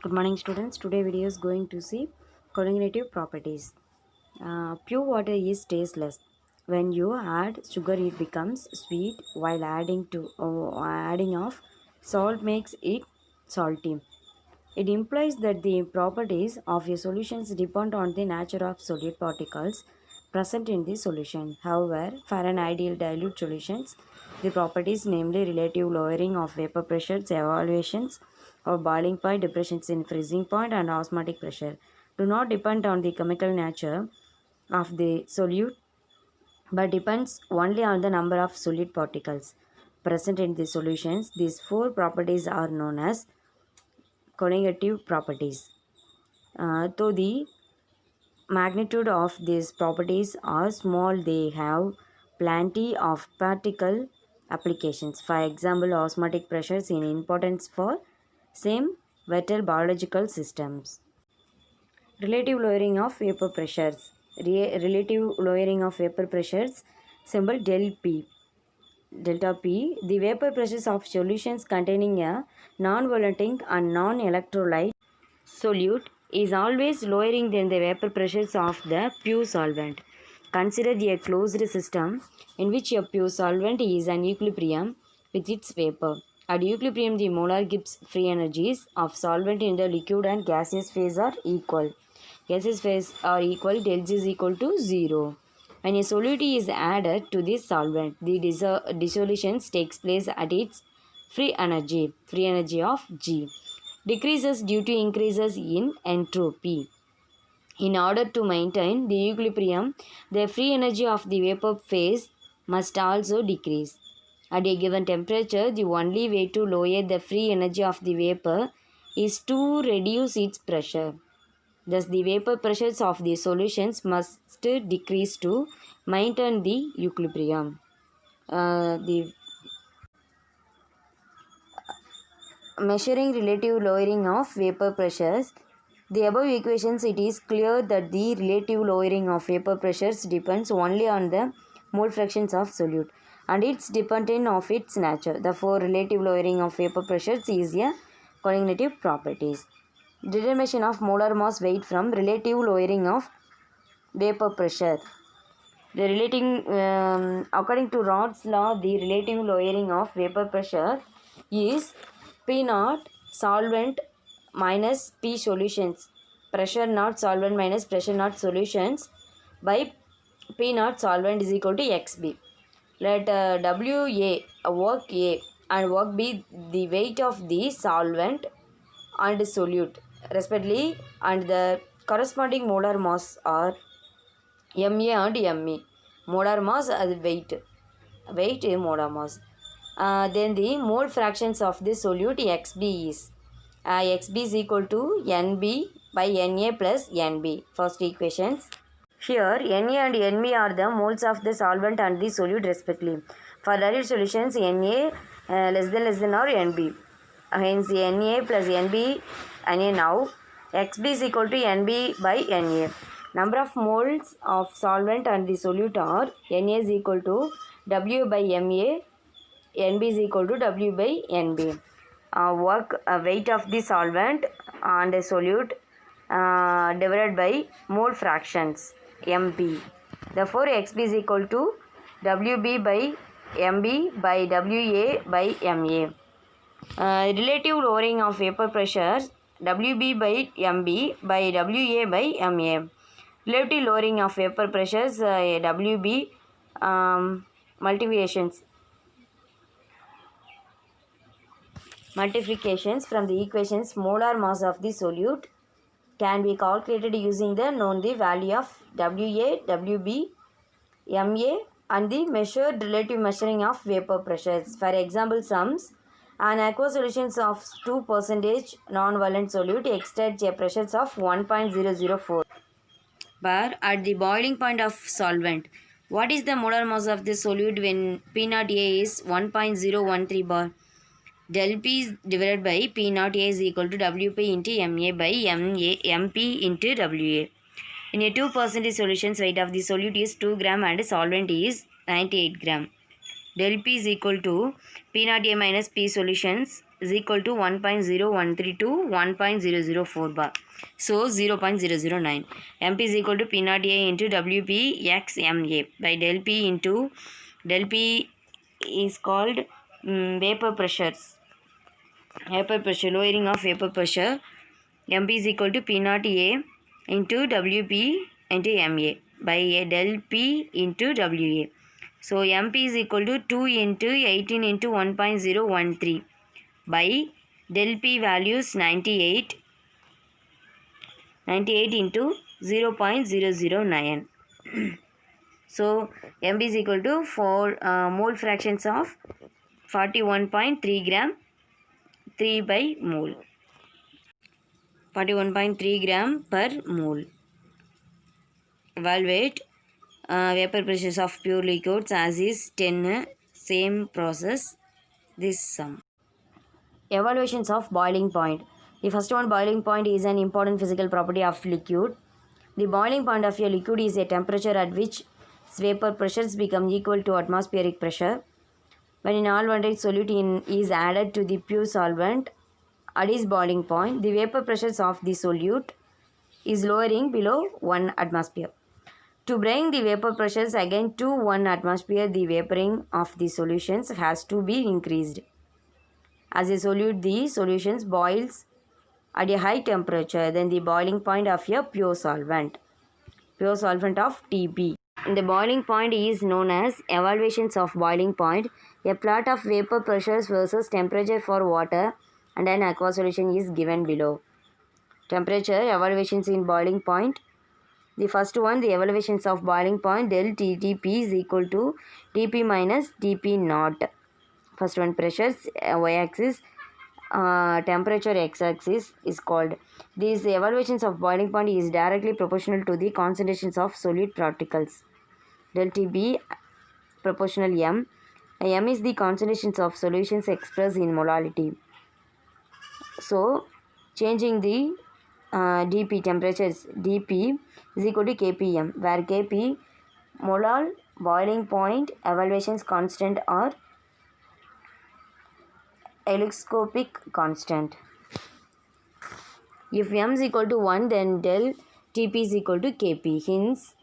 Good morning students. Today video is going to see cognitive properties. Pure water is tasteless. When you add sugar it becomes sweet while adding of salt makes it salty. It implies that the properties of a solution depend on the nature of solid particles present in the solution. However, for an ideal dilute solutions, the properties, namely relative lowering of vapor pressures, evaluations of boiling point, depressions in freezing point, and osmotic pressure, do not depend on the chemical nature of the solute but depends only on the number of solid particles present in the solutions. These four properties are known as cognitive properties. Though the magnitude of these properties are small, they have plenty of practical applications. For example, osmotic pressures in importance for same vital biological systems. Relative lowering of vapor pressures. Relative lowering of vapor pressures, symbol del P. Delta P, the vapor pressures of solutions containing a non-volatile and non-electrolyte solute is always lowering than the vapor pressures of the pure solvent. Consider a closed system in which a pure solvent is in equilibrium with its vapor. At equilibrium, the molar Gibbs free energies of solvent in the liquid and gaseous phase are equal. Gaseous phase are equal, del G is equal to 0. When a solute is added to this solvent, the dissolution takes place at its free energy of G, decreases due to increases in entropy. In order to maintain the equilibrium, the free energy of the vapor phase must also decrease. At a given temperature, the only way to lower the free energy of the vapor is to reduce its pressure. Thus, the vapor pressures of the solutions must decrease to maintain the equilibrium. The measuring relative lowering of vapor pressures. The above equations, it is clear that the relative lowering of vapor pressures depends only on the mole fractions of solute and it's dependent of its nature. Therefore, relative lowering of vapor pressures is a cognitive properties. Determination of molar mass weight from relative lowering of vapor pressure. According to Rod's law, the relative lowering of vapor pressure is P naught solvent minus P solutions. Pressure naught solvent minus pressure naught solutions by P naught solvent is equal to XB. Let WA, work A, and work B the weight of the solvent and solute respectively, and the corresponding molar mass are MA and ME. Molar mass as weight is molar mass. Then the mole fractions of the solute XB is XB is equal to NB by NA plus NB. First equations. Here Na and Nb are the moles of the solvent and the solute respectively. For dilute solutions, Na less than or Nb. Hence Na plus Nb Na now. Xb is equal to Nb by Na. Number of moles of solvent and the solute are Na is equal to W by Ma, Nb is equal to W by Nb. Weight of the solvent and solute divided by mole fractions Mb. Therefore, Xb is equal to Wb by Mb by Wa by Ma. Relative lowering of vapor pressure Wb by Mb by Wa by Ma. Relative lowering of vapor pressures Wb multiplications from the equations molar mass of the solute can be calculated using the known the value of Wa, Wb, Ma and the measured relative measuring of vapor pressures. For example, sums an aqueous solution of 2% non-violent solute exerts a pressures of 1.004 bar at the boiling point of solvent. What is the molar mass of the solute when P0 A is 1.013 bar? Del P is divided by P naught A is equal to Wp into Ma by Mp into Wa. In a 2% solution, weight of the solute is 2 gram and solvent is 98 gram. Del P is equal to P naught A minus P solutions is equal to 1.013 to 1.004 bar. So 0.009. MP is equal to P naught A into WP x MA by del P into del P is called vapor pressures. Vapor pressure, lowering of vapor pressure. MP is equal to P naught A into WP into MA by a del P into WA. So MP is equal to 2 into 18 into 1.013 by del P values 98 into 0.009. So MP is equal to 4 mole fractions of 41.3 gram 3 by mole. 41.3 gram per mole. Evaluate vapor pressures of pure liquids as is 10. Same process. This sum. Evaluations of boiling point. The first one, boiling point is an important physical property of liquid. The boiling point of a liquid is a temperature at which its vapor pressures become equal to atmospheric pressure. When an all-water solute is added to the pure solvent at its boiling point, the vapor pressures of the solute is lowering below 1 atmosphere. To bring the vapor pressures again to 1 atmosphere, the vaporing of the solutions has to be increased. As a solute, the solutions boils at a high temperature than the boiling point of a pure solvent of TB. The boiling point is known as evaluations of boiling point. A plot of vapor pressures versus temperature for water and an aqua solution is given below. Temperature evaluations in boiling point. The first one, the evaluations of boiling point del TTP is equal to TP minus TP naught. First one, pressures y-axis, temperature x-axis is called. These evaluations of boiling point is directly proportional to the concentrations of solute particles. Del TB proportional M. M is the concentrations of solutions expressed in molality. So, changing the dP temperatures, dP is equal to kpm, where kp molar boiling point evaluations constant or alexoscopic constant. If m is equal to 1, then del Tp is equal to Kp. Hence,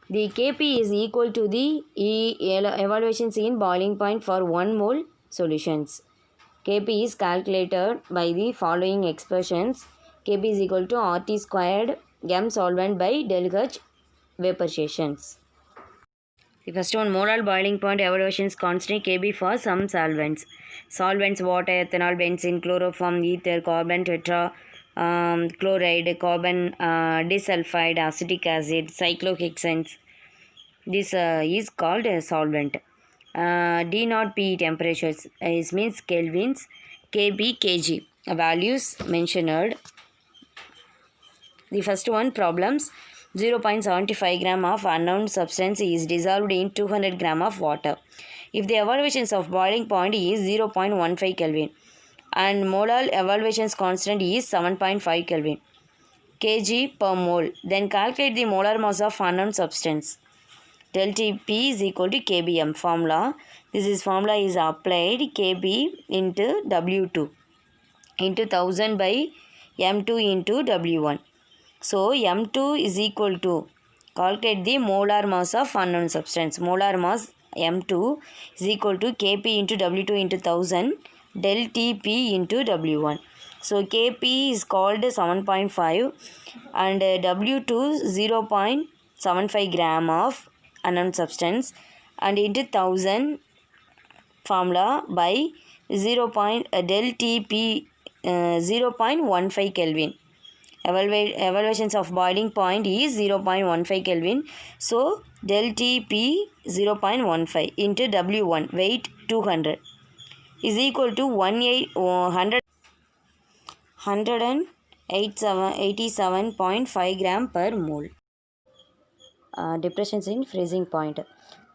the Kp is equal to the evaluations in boiling point for 1 mole solutions. Kp is calculated by the following expressions. Kp is equal to RT squared m solvent by del H vaporations. The first one, molar boiling point evaluations constant Kb for some solvents. Solvents, water, ethanol, benzene, chloroform, ether, carbon chloride, carbon disulfide, acetic acid, cyclohexanes. This is called a solvent. D naught P temperatures is means kelvins, Kb, Kg. Values mentioned. The first one, problems. 0.75 gram of unknown substance is dissolved in 200 gram of water. If the evaluations of boiling point is 0.15 Kelvin and molar evaluations constant is 7.5 Kelvin kg per mole, then calculate the molar mass of unknown substance. Del Tp is equal to kbm formula. This formula is applied kb into W2 into 1000 by m2 into W1. So, M2 is equal to, calculate the molar mass of unknown substance. Molar mass M2 is equal to Kp into W2 into 1000 del Tp into W1. So, Kp is called 7.5 and W2 0.75 gram of unknown substance and into 1000 formula by del Tp 0.15 Kelvin. Evaluations of boiling point is 0.15 Kelvin. So, del Tp 0.15 into W1 weight 200 is equal to 187.5 gram per mole. Depressions in freezing point.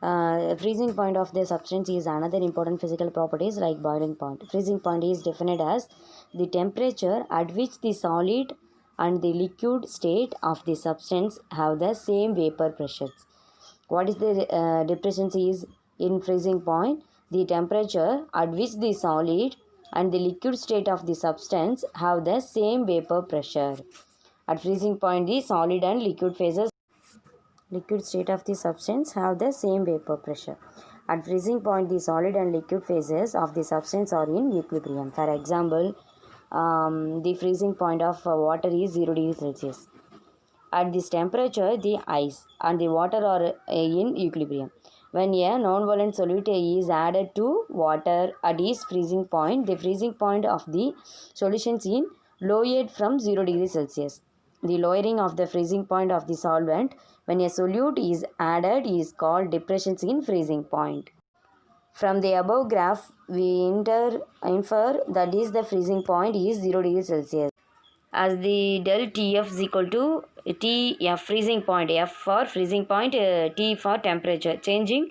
Freezing point of the substance is another important physical properties like boiling point. Freezing point is defined as the temperature at which the solid and the liquid state of the substance have the same vapor pressures. What is the depression is in freezing point? The temperature at which the solid and the liquid state of the substance have the same vapor pressure. At freezing point, the solid and liquid phases liquid state of the substance have the same vapor pressure. At freezing point, the solid and liquid phases of the substance are in equilibrium. For example, the freezing point of water is 0 degrees Celsius. At this temperature, the ice and the water are in equilibrium. When a non-volatile solute is added to water at its freezing point, the freezing point of the solution is lowered from 0 degrees Celsius. The lowering of the freezing point of the solvent when a solute is added is called depression in freezing point. From the above graph, we infer that is the freezing point is 0 degrees Celsius. As the del Tf is equal to Tf freezing point, F for freezing point, T for temperature. Changing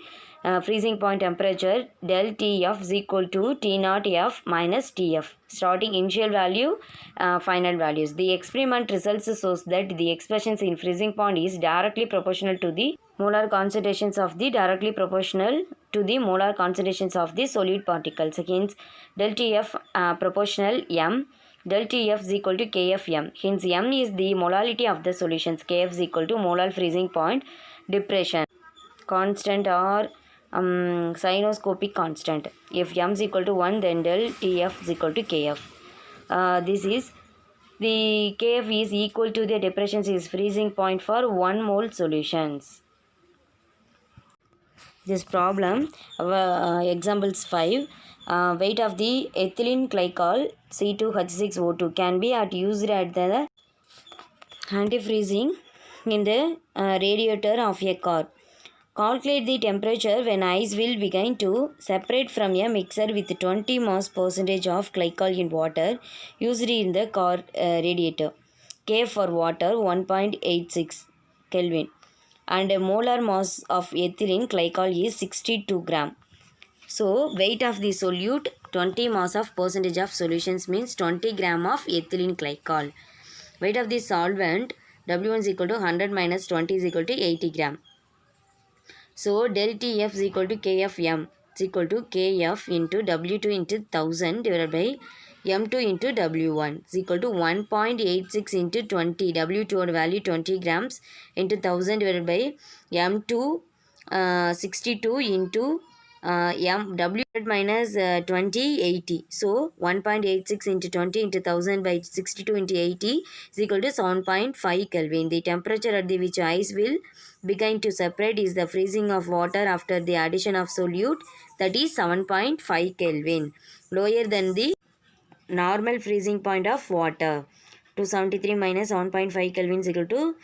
freezing point temperature, del Tf is equal to T naught F minus Tf. Starting initial value, final values. The experiment results shows that the expressions in freezing point is directly proportional to the molar concentrations of the molar concentrations of the solid particles. Hence, del Tf proportional M. Del Tf is equal to Kfm. Hence, M is the molality of the solutions. Kf is equal to molar freezing point depression constant or sinoscopic constant. If M is equal to 1, then del Tf is equal to Kf. This is the Kf is equal to the depression is freezing point for 1 mole solutions. This problem, examples 5. Weight of the ethylene glycol C2H6O2 can be used at the antifreezing in the radiator of a car. Calculate the temperature when ice will begin to separate from a mixer with 20 mass percentage of glycol in water used in the car radiator. K for water 1.86 Kelvin and a molar mass of ethylene glycol is 62 gram. So, weight of the solute 20 mass of percentage of solutions means 20 gram of ethylene glycol. Weight of the solvent W1 is equal to 100 minus 20 is equal to 80 gram. So, del Tf is equal to Kfm is equal to Kf into W2 into 1000 divided by M2 into W1 is equal to 1.86 into 20. W2 value 20 grams into 1000 divided by M2 62 into W minus 20 80. So 1.86 into 20 into 1000 by 62 into 80 is equal to 7.5 Kelvin. The temperature at which ice will begin to separate is the freezing of water after the addition of solute, that is 7.5 Kelvin, lower than the normal freezing point of water. 273 minus 7.5 Kelvin is equal to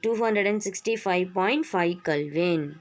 265.5 Kelvin.